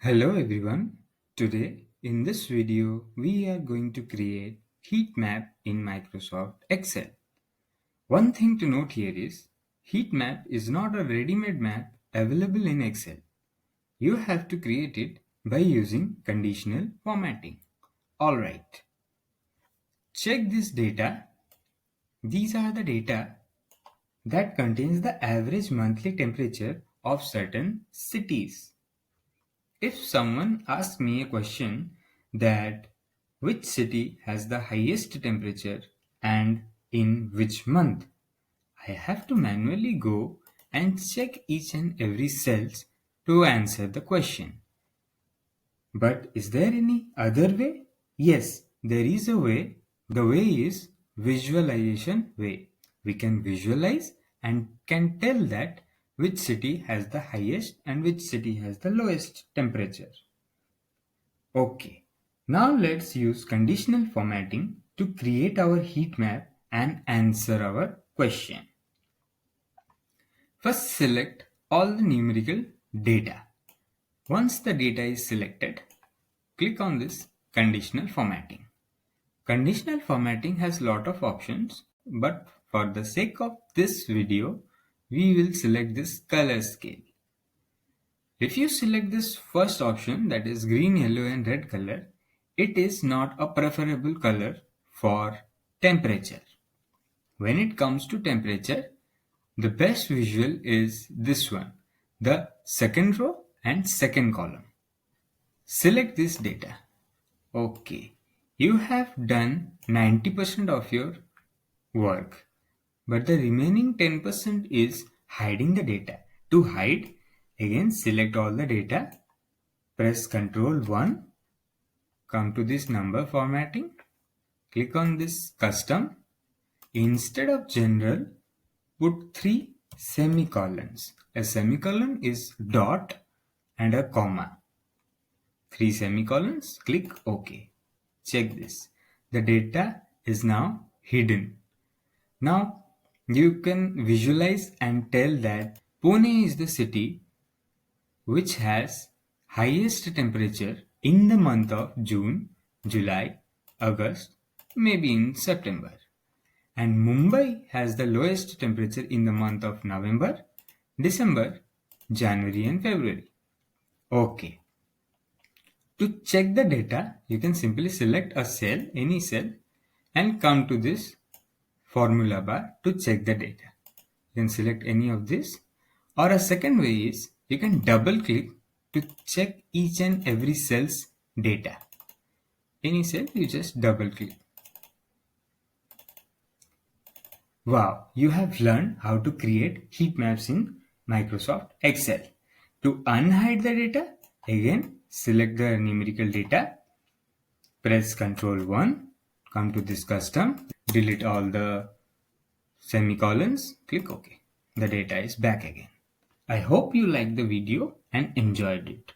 Hello everyone. Today in this video we are going to create heat map in Microsoft Excel. One thing to note here is heat map is not a ready-made map available in Excel. You have to create it by using conditional formatting. Alright, check this data. These are the data that contains the average monthly temperature of certain cities. If someone asks me a question that which city has the highest temperature and in which month, I have to manually go and check each and every cells to answer the question. But is there any other way? Yes, there is a way. The way is visualization way. We can visualize and can tell that which city has the highest and which city has the lowest temperature. Okay, now let's use conditional formatting to create our heat map and answer our question. First, select all the numerical data. Once the data is selected, click on this conditional formatting. Conditional formatting has lot of options, but for the sake of this video, we will select this color scale. If you select this first option, that is green, yellow and red color, it is not a preferable color for temperature. When it comes to temperature, the best visual is this one, the second row and second column. Select this data. Okay, you have done 90% of your work, but the remaining 10% is hiding the data. To hide, again select all the data, press Ctrl 1, come to this number formatting, click on this custom. Instead of general, put 3 semicolons. A semicolon is dot and a comma. 3 semicolons, click OK. Check this. The data is now hidden. Now you can visualize and tell that Pune is the city which has highest temperature in the month of June, July, August, maybe in September. And Mumbai has the lowest temperature in the month of November, December, January and February. Okay. To check the data, you can simply select a cell, any cell, and come to this formula bar to check the data. You can select any of this, or a second way is you can double click to check each and every cell's data. Any cell, you just double click. Wow, you have learned how to create heat maps in Microsoft Excel. To unhide the data, again select the numerical data, press Ctrl 1, come to this custom, delete all the semicolons, click OK. The data is back again. I hope you liked the video and enjoyed it.